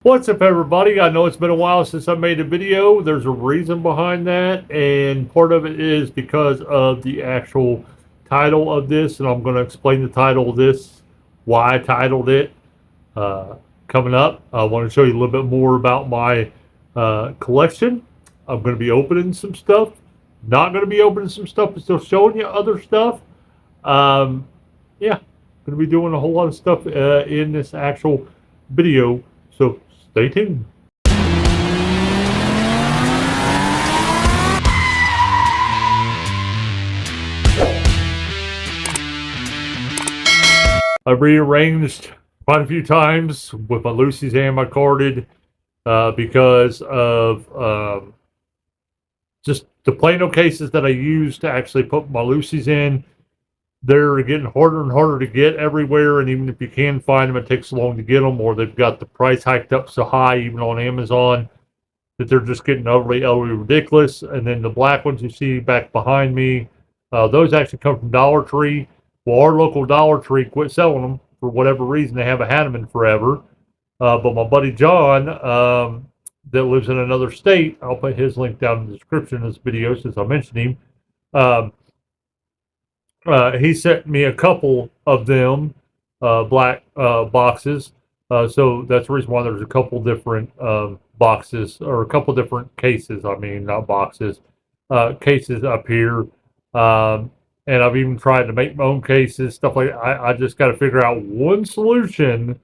What's up, everybody? I know it's been a while since I made a video. There's a reason behind that, and part of it is because of the actual title of this, and I'm going to explain the title of this, why I titled it. Uh, Coming up, I want to show you a little bit more about my collection. I'm going to be opening some stuff, not going to be opening some stuff, but still showing you other stuff. Um, yeah, going to be doing a whole lot of stuff in this actual video, so stay tuned. I've rearranged quite a few times with my Lucy's and my carded because of just the Plano cases that I use to actually put my Lucy's in. They're getting harder and harder to get everywhere, and even if you can find them, it takes so long to get them, or they've got the price hiked up so high, even on Amazon, that they're just getting utterly ridiculous. And then the black ones you see back behind me, those actually come from Dollar Tree. Well, our local Dollar Tree quit selling them for whatever reason. They haven't had them in forever. But my buddy John, that lives in another state, I'll put his link down in the description of this video since I mentioned him. Um, he sent me a couple of them black boxes. So that's the reason why there's a couple different boxes or a couple different cases. I mean, not boxes, cases up here. And I've even tried to make my own cases, stuff like that. I just got to figure out one solution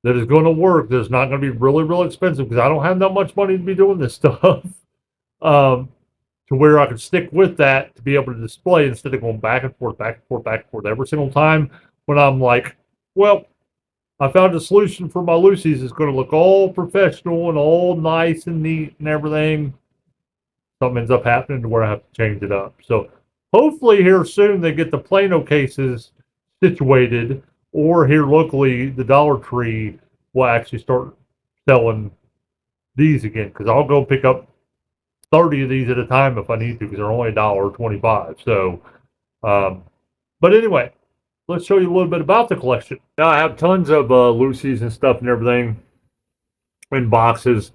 that is going to work. That's not going to be really, really expensive because I don't have that much money to be doing this stuff. um, to where I could stick with that to be able to display instead of going back and forth, back and forth, back and forth every single time when I'm like, well, I found a solution for my Lucy's. It's going to look all professional and all nice and neat and everything. Something ends up happening to where I have to change it up. So hopefully here soon they get the Plano cases situated, or here locally the Dollar Tree will actually start selling these again because I'll go pick up 30 of these at a time if I need to because they're only $1.25. So, um, but anyway, let's show you a little bit about the collection. Now I have tons of Lucy's and stuff and everything in boxes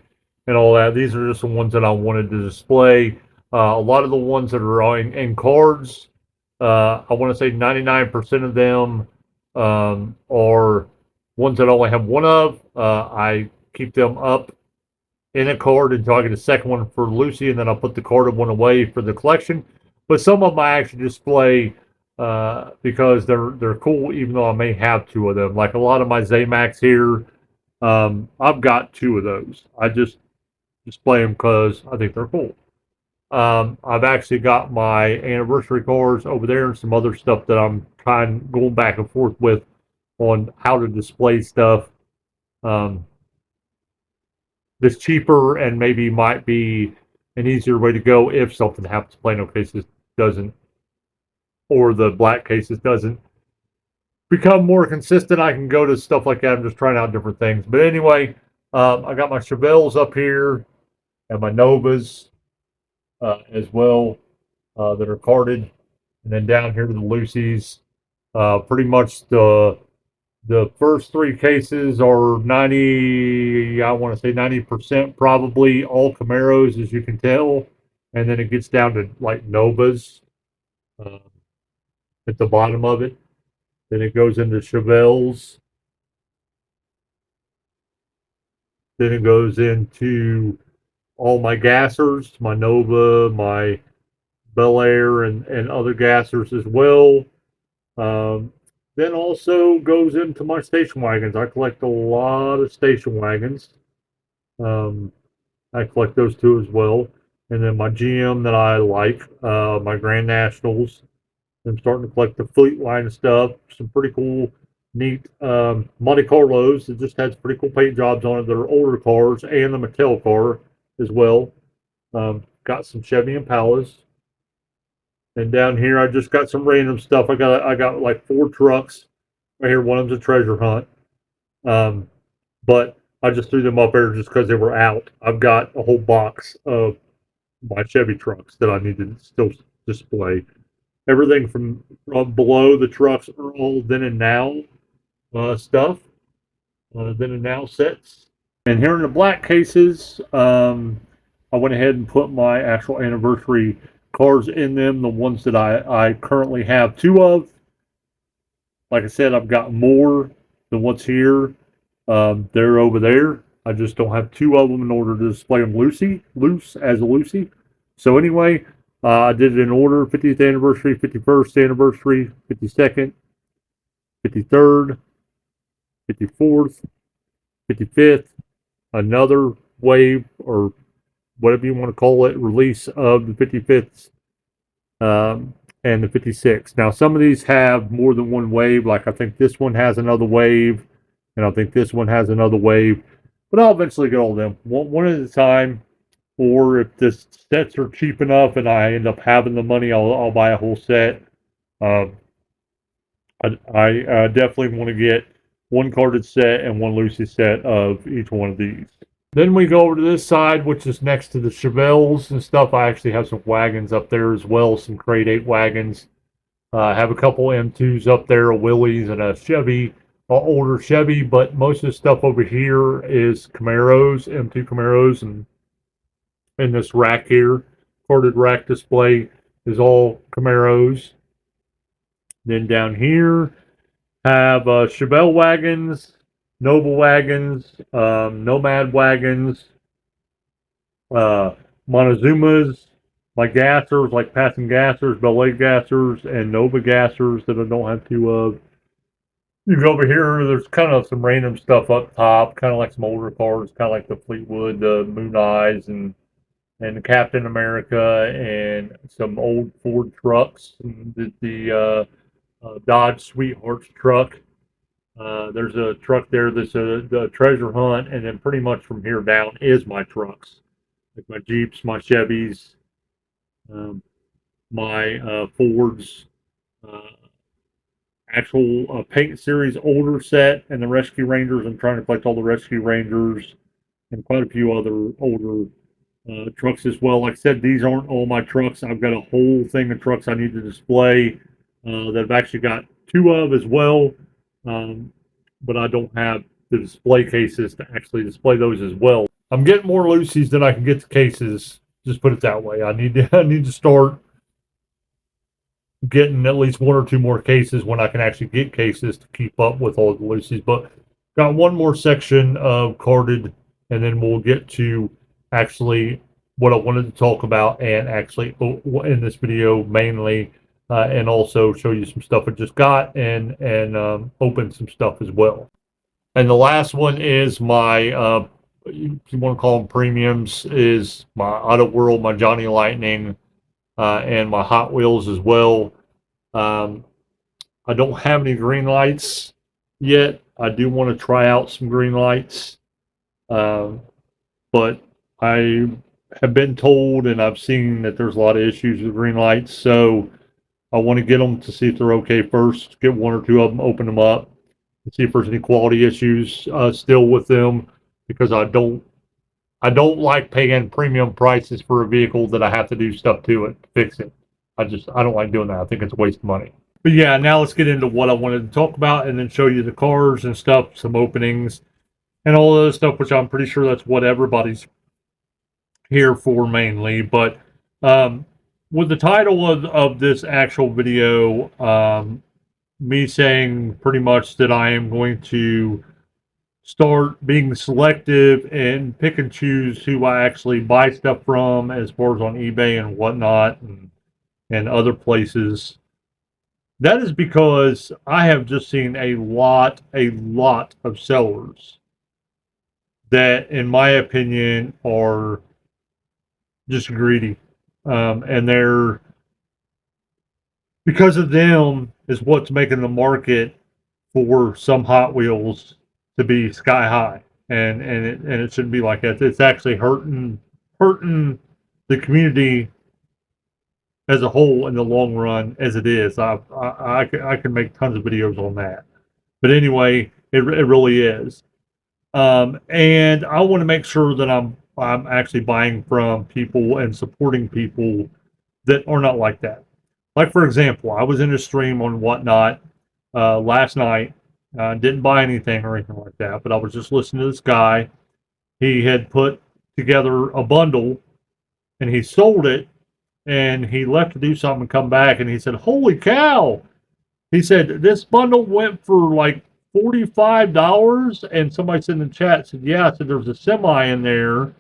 and all that. These are just the ones that I wanted to display. A lot of the ones that are in cards, I want to say 99% of them are ones that I only have one of. I keep them up in a card until I get a second one for Lucy, and then I'll put the carded one away for the collection. But some of them I actually display because they're cool, even though I may have two of them. Like a lot of my Zamax here, I've got two of those. I just display them because I think they're cool. I've actually got my anniversary cards over there and some other stuff that I'm going back and forth with on how to display stuff. Um, that's cheaper and maybe might be an easier way to go if something happens. Plano cases doesn't, or the black cases doesn't become more consistent. I can go to stuff like that. I'm just trying out different things. But anyway, I got my Chevelles up here and my Novas as well that are carded, and then down here to the Lucy's. Pretty much the first three cases are 90, I want to say 90% probably all Camaros, as you can tell. And then it gets down to like Novas uh, at the bottom of it. Then it goes into Chevelles. Then it goes into all my gassers, my Nova, my Bel Air, and other gassers as well. Um, then also goes into my station wagons. I collect a lot of station wagons. Um, I collect those too as well. And then my GM that I like, my Grand Nationals. I'm starting to collect the fleet line of stuff. Some pretty cool, neat Monte Carlos. It just has pretty cool paint jobs on it. They're older cars and the Mattel car as well. Got some Chevy Impalas. And down here, I just got some random stuff. I got like four trucks right here. One of them's a treasure hunt. Um, but I just threw them up there just because they were out. I've got a whole box of my Chevy trucks that I need to still display. Everything from below the trucks are all then and now stuff, then and now sets. And here in the black cases, I went ahead and put my actual anniversary cards in them, the ones that I currently have two of. Like I said, I've got more than what's here. They're over there. I just don't have two of them in order to display them loose as a Lucy. So anyway, I did it in order: 50th anniversary, 51st anniversary, 52nd, 53rd, 54th, 55th. Another wave, or whatever you want to call it, release of the 55th, and the 56th. Now, some of these have more than one wave. Like I think this one has another wave, and I think this one has another wave. But I'll eventually get all of them one at a time. Or if the sets are cheap enough and I end up having the money, I'll buy a whole set. Um, I definitely want to get one carded set and one Lucy set of each one of these. Then we go over to this side, which is next to the Chevelles and stuff. I actually have some wagons up there as well, some Crate 8 wagons. I have a couple M2s up there, a Willys and a Chevy, older Chevy, but most of the stuff over here is Camaros, M2 Camaros, and in this rack here, corded rack display is all Camaros. Then down here, have Chevelle wagons, Noble wagons, Nomad wagons, uh, Montezumas, my gassers, like passing gassers, Belay gassers, and Nova gassers that I don't have two of. You go over here, there's kind of some random stuff up top, kind of like some older cars, kind of like the Fleetwood, the Moon Eyes, and the Captain America, and some old Ford trucks, and the Dodge Sweethearts truck. There's a truck there that's a treasure hunt, and then pretty much from here down is my trucks, like my Jeeps, my Chevys, um, my Fords, uh, actual paint series older set, and the Rescue Rangers. I'm trying to collect all the Rescue Rangers and quite a few other older trucks as well. Like I said, these aren't all my trucks. I've got a whole thing of trucks I need to display that I've actually got two of as well. Um, but I don't have the display cases to actually display those as well. I'm getting more Lucy's than I can get the cases. Just put it that way. I need to start getting at least one or two more cases when I can actually get cases to keep up with all the Lucy's. But got one more section of carded, and then we'll get to actually what I wanted to talk about, and actually in this video mainly, and also show you some stuff I just got, and open some stuff as well. And the last one is my if you want to call them premiums, is my Auto World, my Johnny Lightning, and my Hot Wheels as well. Um, I don't have any green lights yet. I do want to try out some green lights, but I have been told and I've seen that there's a lot of issues with green lights. So I want to get them to see if they're okay first. Get one or two of them, open them up, and see if there's any quality issues still with them, because I don't like paying premium prices for a vehicle that I have to do stuff to it to fix it. I don't like doing that. I think it's a waste of money. But yeah, now let's get into what I wanted to talk about, and then show you the cars and stuff, some openings, and all of this stuff, which I'm pretty sure that's what everybody's here for mainly. But with the title of this actual video, me saying pretty much that I am going to start being selective and pick and choose who I actually buy stuff from, as far as on eBay and whatnot, and other places. That is because I have just seen a lot of sellers that, in my opinion, are just greedy. And they're, because of them, is what's making the market for some Hot Wheels to be sky high. And it shouldn't be like that. It's actually hurting the community as a whole in the long run, as it is. I can make tons of videos on that. But anyway, it really is. And I want to make sure that I'm actually buying from people and supporting people that are not like that. Like, for example, I was in a stream on Whatnot last night. Didn't buy anything or anything like that, but I was just listening to this guy, he had put together a bundle and he sold it, and he left to do something and come back, and he said, "Holy cow!" He said this bundle went for like $45, and somebody said in the chat said, "Yeah." I said there's a semi in there.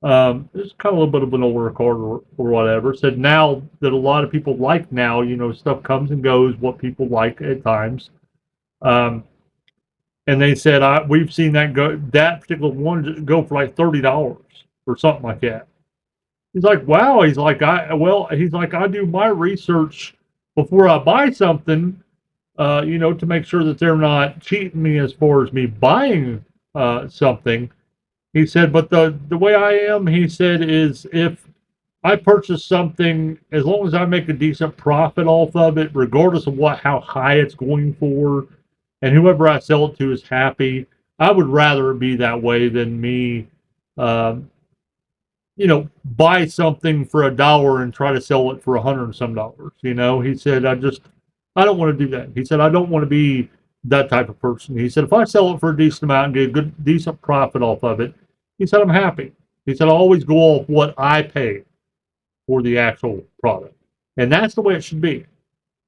It's kind of a little bit of an older car or whatever. Said now that a lot of people like now, stuff comes and goes, what people like at times. Um, and they said we've seen that particular one go for like $30 or something like that. He's like, wow. He's like, I do my research before I buy something, to make sure that they're not cheating me as far as me buying something. He said, but the way I am, he said, is if I purchase something, as long as I make a decent profit off of it, regardless of how high it's going for, and whoever I sell it to is happy, I would rather it be that way than me, um, buy something for $1 and try to sell it for 100 and some dollars. He said, I don't want to do that. He said, I don't want to be that type of person. He said, if I sell it for a decent amount and get a good, decent profit off of it, he said, I'm happy. He said, I always go off what I pay for the actual product. And that's the way it should be.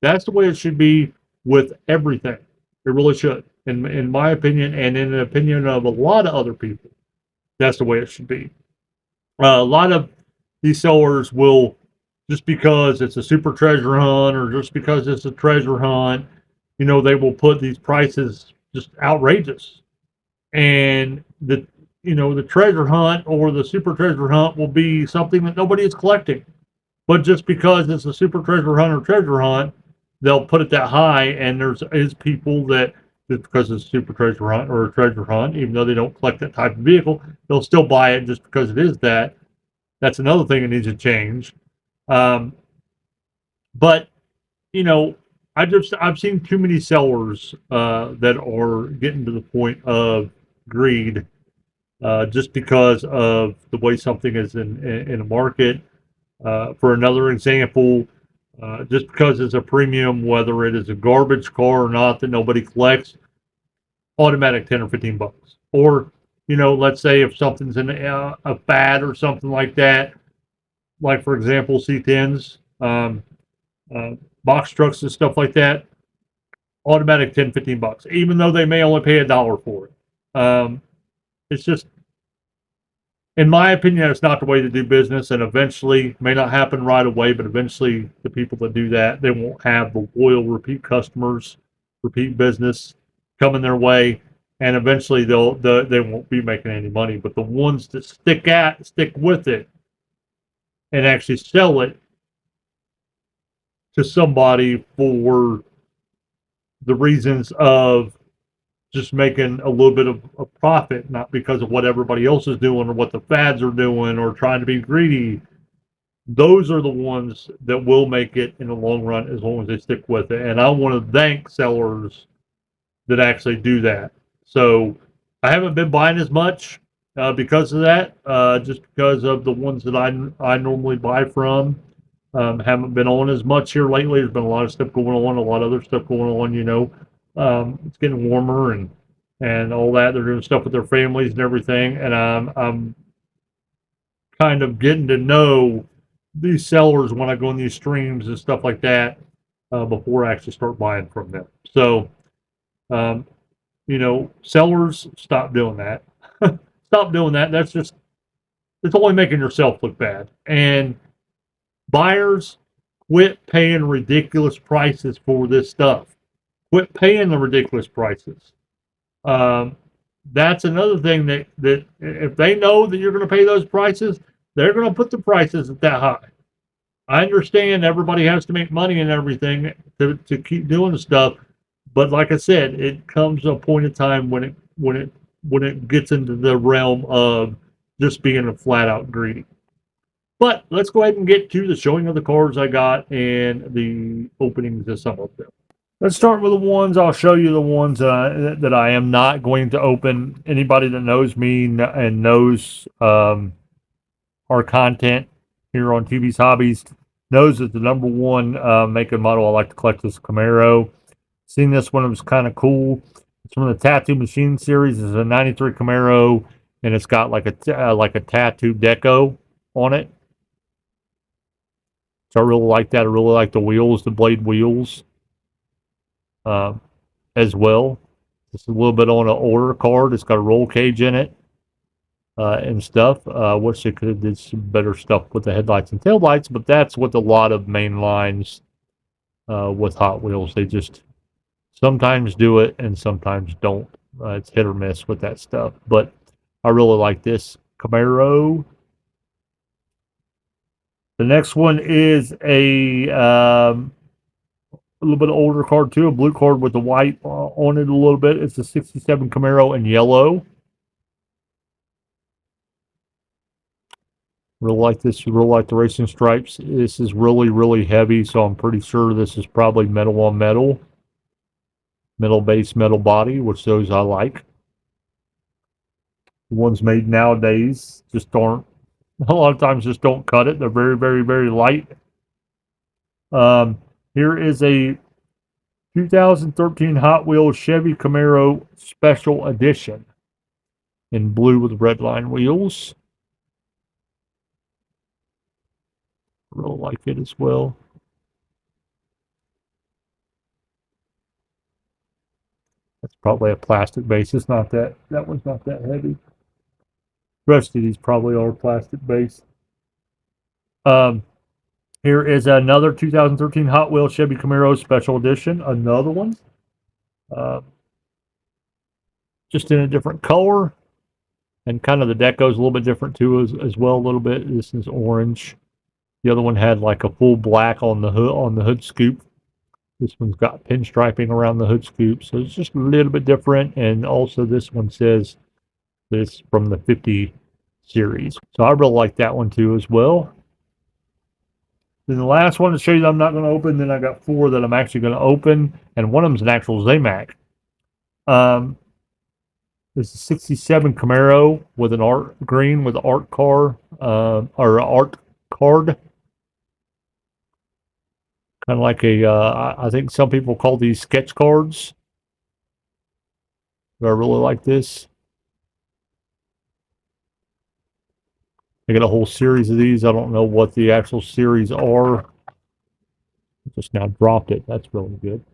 That's the way it should be with everything. It really should. In my opinion, and in the opinion of a lot of other people, that's the way it should be. A lot of these sellers will, just because it's a super treasure hunt or just because it's a treasure hunt, they will put these prices just outrageous. And the treasure hunt or the super treasure hunt will be something that nobody is collecting. But just because it's a super treasure hunt or treasure hunt, they'll put it that high. And is people that, just because it's a super treasure hunt or a treasure hunt, even though they don't collect that type of vehicle, they'll still buy it just because it is that. That's another thing that needs to change. Um, but you know, I've seen too many sellers that are getting to the point of greed, just because of the way something is in a market. For another example, just because it's a premium, whether it is a garbage car or not that nobody collects, automatic 10 or $15. Or, let's say if something's in a fad or something like that, like for example, C10s, uh, box trucks and stuff like that, automatic 10, $15, even though they may only pay $1 for it. It's just, in my opinion, it's not the way to do business, and eventually, may not happen right away, but eventually, the people that do that, they won't have the loyal repeat customers, repeat business coming their way, and eventually they won't be making any money. But the ones that stick with it, and actually sell it to somebody for the reasons of just making a little bit of a profit, not because of what everybody else is doing or what the fads are doing or trying to be greedy. Those are the ones that will make it in the long run as long as they stick with it. And I want to thank sellers that actually do that. So I haven't been buying as much because of that, just because of the ones that I normally buy from. Haven't been on as much here lately. There's been a lot of stuff going on, a lot of other stuff going on. It's getting warmer and all that. They're doing stuff with their families and everything, and I'm kind of getting to know these sellers when I go on these streams and stuff like that before I actually start buying from them. So, um, sellers, stop doing that. Stop doing that. It's only making yourself look bad. And buyers, quit paying ridiculous prices for this stuff. Quit paying the ridiculous prices. Um, that's another thing that if they know that you're going to pay those prices, they're going to put the prices at that high. I understand everybody has to make money and everything to keep doing the stuff, but like I said, it comes to a point in time when it gets into the realm of just being a flat out greedy. But let's go ahead and get to the showing of the cards I got and the openings of some of them. Let's start with the ones. I'll show you the ones that I am not going to open. Anybody that knows me and knows our content here on Teebees Hobbies knows that the number one make and model I like to collect is Camaro. Seen this one, it was kind of cool. It's from the Tattoo Machine series. It's a 93 Camaro. and it's got like a tattoo deco on it. So I really like that. I really like the wheels, the blade wheels, uh, as well. It's a little bit on an older card. It's got a roll cage in it, and stuff. Wish they could have did some better stuff with the headlights and taillights, but that's with a lot of main lines with Hot Wheels. They just sometimes do it and sometimes don't. It's hit or miss with that stuff. But I really like this Camaro. The next one is a little bit older card too, a blue card with the white on it a little bit. It's a '67 Camaro in yellow. Really like this. Really like the racing stripes. This is really, really heavy, so I'm pretty sure this is probably metal on metal. Metal base, metal body, which those I like. The ones made nowadays just aren't, a lot of times just don't cut it. They're very, very, very light. Here is a 2013 Hot Wheels Chevy Camaro Special Edition in blue with red line wheels. Really like it as well. That's probably a plastic base. It's not that one's not that heavy. The rest of these probably are plastic base. Um, Here is another 2013 Hot Wheels Chevy Camaro Special Edition. Another one. Uh, just in a different color. And kind of the deco is a little bit different too as well a little bit. This is orange. The other one had like a full black on the hood scoop. This one's got pinstriping around the hood scoop, so it's just a little bit different. And also this one says this from the 50 series. So I really like that one too as well. Then the last one to show you that I'm not going to open, then I got 4 that I'm actually going to open, and one of them's an actual Zamac. This is '67 Camaro with an art green with art car or art card. Kind of like I think some people call these sketch cards. I really like this. I got a whole series of these. I don't know what the actual series are. Just now dropped it. That's really good.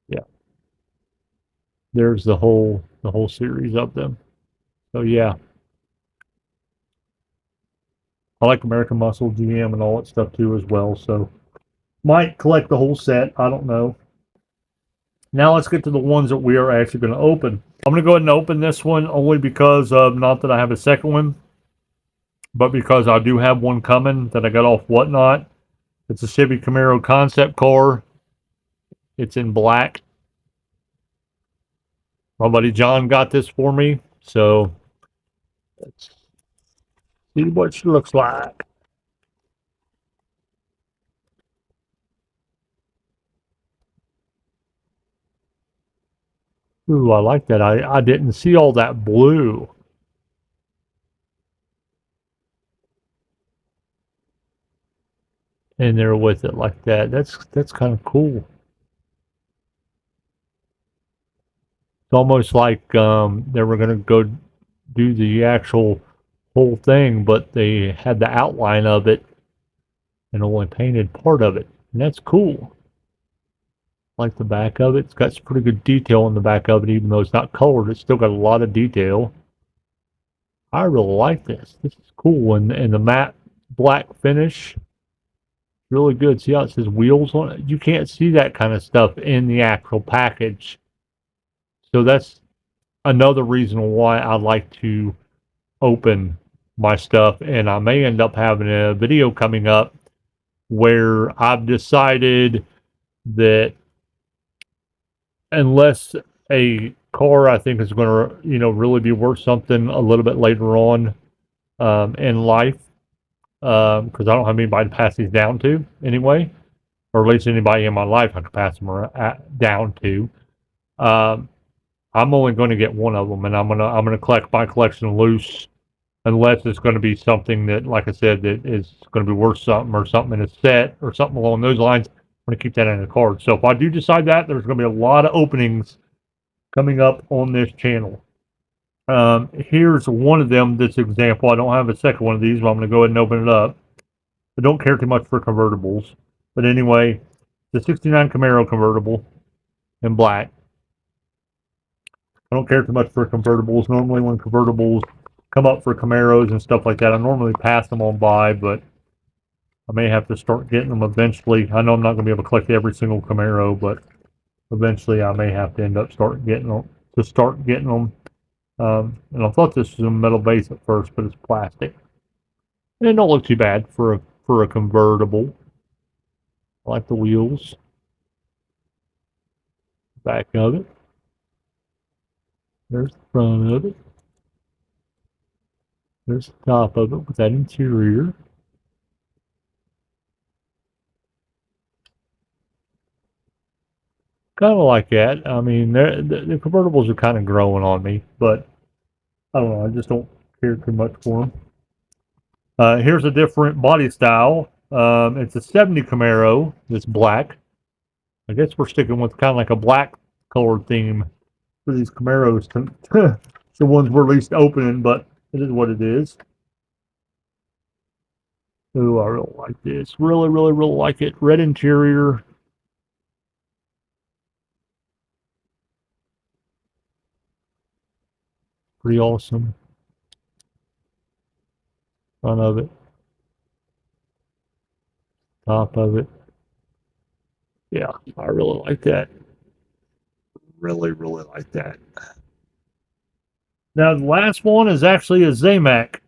Yeah. There's the whole series of them. So yeah. I like American Muscle, GM, and all that stuff too as well. So might collect the whole set. I don't know. Now let's get to the ones that we are actually going to open. I'm going to go ahead and open this one only because not that I have a second one, but because I do have one coming that I got off Whatnot. It's a Chevy Camaro concept car. It's in black. My buddy John got this for me, so let's see what she looks like. Ooh, I like that. I didn't see all that blue in there with it like that. That's kind of cool. It's almost like they were going to go do the actual whole thing, but they had the outline of it and only painted part of it. And that's cool. Like the back of it. It's got some pretty good detail on the back of it, even though it's not colored. It's still got a lot of detail. I really like this. This is cool. And the matte black finish, really good. See how it says wheels on it? You can't see that kind of stuff in the actual package. So that's another reason why I like to open my stuff. And I may end up having a video coming up where I've decided that unless a car I think is going to, really be worth something a little bit later on in life, because I don't have anybody to pass these down to anyway, or at least anybody in my life I could pass them down to. I'm only going to get one of them, and I'm gonna collect my collection loose, unless it's going to be something that, like I said, that is going to be worth something, or something in a set, or something along those lines. I'm going to keep that in the card. So if I do decide that, there's going to be a lot of openings coming up on this channel. Here's one of them, this example. I don't have a second one of these, but I'm going to go ahead and open it up. I don't care too much for convertibles. But anyway, the 69 Camaro convertible in black. I don't care too much for convertibles. Normally when convertibles come up for Camaros and stuff like that, I normally pass them on by, but I may have to start getting them eventually. I know I'm not going to be able to collect every single Camaro, but eventually I may have to end up start getting them. And I thought this was a metal base at first, but it's plastic. And it don't look too bad for a convertible. I like the wheels. Back of it. There's the front of it. There's the top of it with that interior. Kind of like that. I mean, the convertibles are kind of growing on me, but I don't know. I just don't care too much for them. Here's a different body style. It's a 70 Camaro. It's black. I guess we're sticking with kind of like a black colored theme for these Camaros. The ones we're least opening, but it is what it is. Ooh, I really like this. Really, really, really like it. Red interior. Pretty awesome. Front of it. Top of it. Yeah, I really like that. Really, really like that. Now, the last one is actually a Zamac.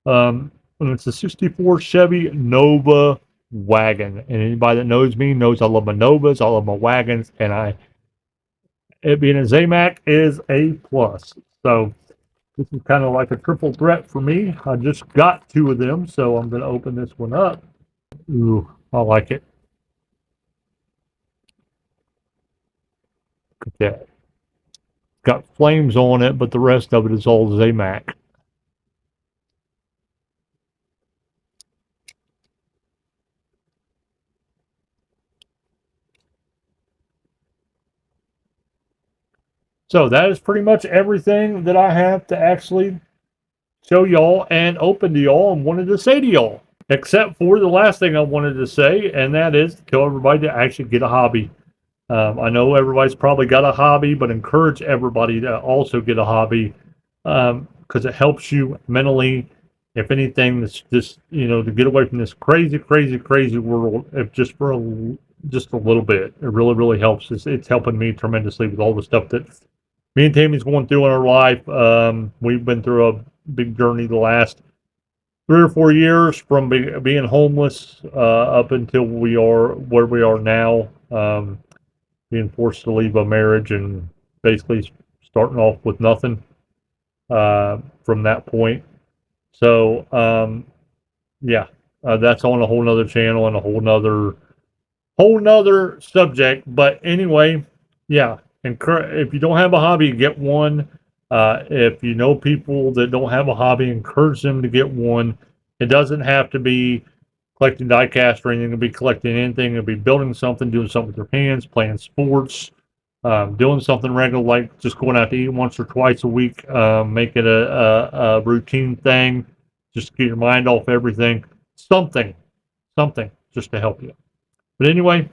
And it's a 64 Chevy Nova wagon. And anybody that knows me knows I love my Novas, I love my wagons, and it being a Zamac is a plus. So this is kind of like a triple threat for me. I just got two of them, so I'm going to open this one up. Ooh, I like it. Look at that. Got flames on it, but the rest of it is all Zamac. So that is pretty much everything that I have to actually show y'all and open to y'all and wanted to say to y'all. Except for the last thing I wanted to say, and that is to tell everybody to actually get a hobby. I know everybody's probably got a hobby, but encourage everybody to also get a hobby because it helps you mentally. If anything, it's just to get away from this crazy, crazy, crazy world, if just for just a little bit, it really, really helps. It's helping me tremendously with all the stuff that me and Tammy's going through in our life. We've been through a big journey the last 3 or 4 years from being homeless up until we are where we are now, being forced to leave a marriage and basically starting off with nothing from that point. So, yeah, that's on a whole nother channel and a whole nother subject. But anyway, yeah, if you don't have a hobby, get one. If you know people that don't have a hobby, encourage them to get one. It doesn't have to be collecting diecast or anything. It could be collecting anything. It could be building something, doing something with your hands, playing sports, doing something regular like just going out to eat once or twice a week. Make it a routine thing. Just get your mind off everything. Something just to help you. But anyway,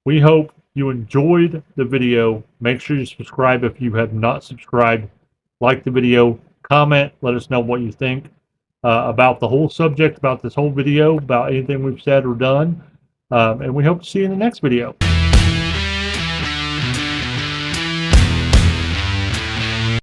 we hope you enjoyed the video. Make sure you subscribe if you have not subscribed. Like the video, comment, let us know what you think about the whole subject, about this whole video, about anything we've said or done. And we hope to see you in the next video.